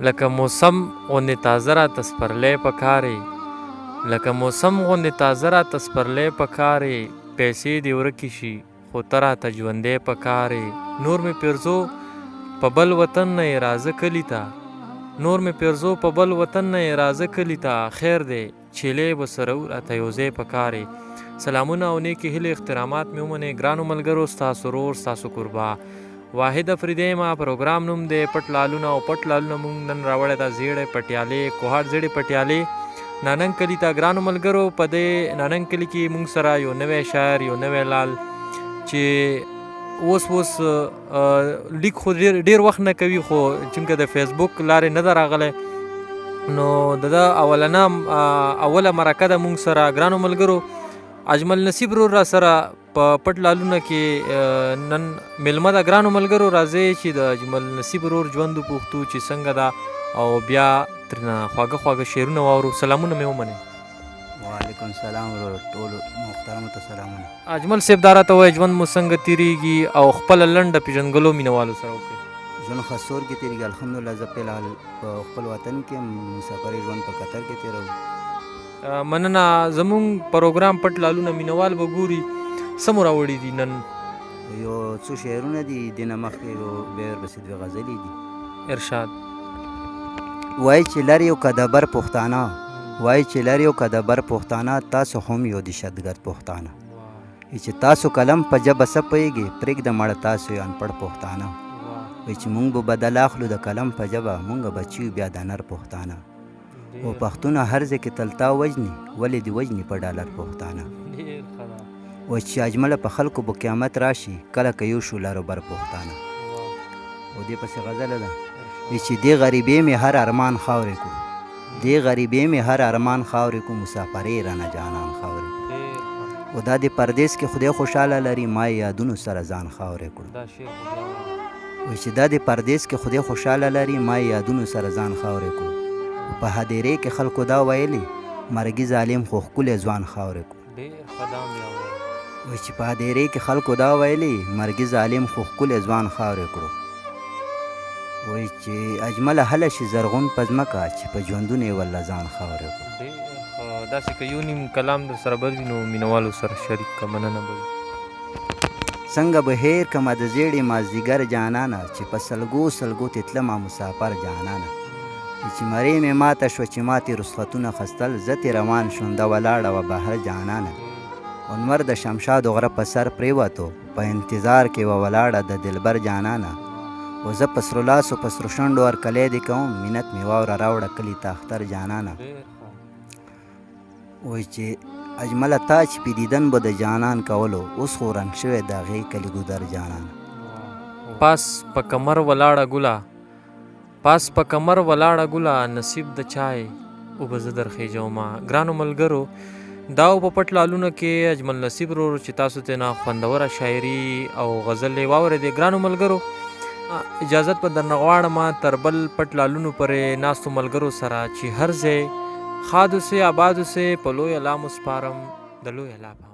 لکه موسم غوندې تازه راته سپرلی په کار یې، لکه موسم غوندې تازه راته سپرلی په کار یې، پیسې دې ورکې شي خو ته راته ژوندی په کار یې. نور مې پیرزو په بل وطن نه یې راځه کلي ته، نور مې پیرزو په بل وطن نه یې راځه کلي ته، خیر دی چیلې به سره راته یو ځای په کار یې. سلامونه او نیکې هیلې احترامات مې ومنئ ګرانو ملګرو، ستاسو ورور ستاسو کوربه واحد افریدی یم. پروګرام نوم دی پټ لالونه، او پټ لالونه مونږ نن راوړی دا زیړی پټیالې کوهاټ زیړې پټیالې ناننګ کلي ته. ګرانو ملګرو په دې ناننګ کلي کې مونږ سره یو نوی شاعر، یو نوی لال چې اوس لیک خو ډېر وخت نه کوي، خو چونکه د فیسبوک لارې نه ده راغلی نو د ده اوله مرکه ده مونږ سره. ګرانو ملګرو اجمل نصیب رور را سره په پټ لالونه کې نن میلمه ده. ګرانو ملګرو راځئ چې د اجمل نصیب رور ژوند وپوښتو چې څنګه ده، او بیا ترېنه خواږه خواږه شعرونه واورو. سلامونه مې ومنئ. وعلیکم السلام ورور، ټولو محترمو ته سلامونه. اجمل صاحب دا راته وایي ژوند مو څنګه تېرېږي او خپله لنډه پېژنګلو مینوالو سره وکړئ. ژوند ښه سور کې تېرېږي الحمدلله. زه فلحال په خپل وطن کې یم، مسافرۍ ژوند په قطر کې تېروم. مننه. زمونږ پروګرام پټ لالونه مینوال به ګوري، څه مو راوړي دي نن؟ یو څو شعرونه دي، دې نه مخکې بیا ورپسې دوې غزلې دي. ارشاد. وایي چې لر یو که د بر پښتانه، وایي چې لر یو که د بر پښتانه، تاسو هم یو دهشتګرد پښتانه. چې تاسو کلم په ژبه څه پوهېږئ، پرېږده مړه تاسو یې انپړ پښتانه. وایي چې مونږ به بدل اخلو د کلم په ژبه، مونږ بچي یو بیا د نر پښتانه. او پښتونه هر ځای کې تلتا وژني، ولې دې وژني په ډالر پښتانه. وایي چې اجمله په خلکو به قیامت راشي، کله که یو شو لر بر پښتانه. او دې پسې غزله ده. وایي چې دې غریبۍ مې هر ارمان خاورې کو، دې غریبۍ مې هر ارمان خاورې کو، مسافرۍ رانه جانان خاورې کو. او دا د پردیس کې خدای خوشحاله لري، ما یې یادونو سره ځان خاورې کړو. وایي چې دا د پردیس کې خدای خوشحاله لري، ما یې یادونو سره ځان خاورې کړو. په هدیرې کې خلکو دا ویلي، مرګي ظالم خو ښکلی ځوان خاورې کړو. وایي چې په هدیرې کې خلکو دا ویلي، مرګي ظالم خو ښکلی ځوان خاورې کړو. وایي چې اجمله هله شي زرغون په ځمکه، چې په ژوندونه یې والله ځان خاورې کړو. داسې که یو نیم کلام در سره بل وي نو مینوالو سره شریک که، مننه به وي. څنګه به هیر کمه د زیړې مازدیګر جانانه، چې په سلګو سلګو تتلمه مسافر جانانه. چې مرۍ مې ماته شوه چې ماتې رسختونه خستل، زه ترې روان شوم ده ولاړه وه بهر جانانه. انور د شمشادو غره په سر پرېوتو، په انتظار کې وه ولاړه د دلبر جانانه. و زه په سرو لاسو په سرو شونډو هرکلی دې کوم، منت مې واوره راوړه کلي ته اختر جانانه. وایي چې اجمله تا چې په دیدن به د جانان کولو، اوس خو رنګ شوی د هغې کلي ګودر جانانه. پاس په کمر ولاړه ګله، پاس په کمر ولاړه ګله، نصیب د چای اوبه زه درخېجومه. ګرانو ملګرو دا په پټ لالونه کې اجمل نصیب رور چې تاسو ته نه خوندوره شاعري او غزلې واورېدې. ګرانو ملګرو اجازت په درنه غواړم تر بل پټ لالونو پورې ناستو ملګرو سره چې هر ځای ښاد اوسئ آباد اوسئ، په لوی الله مو سپارم د لوی الله په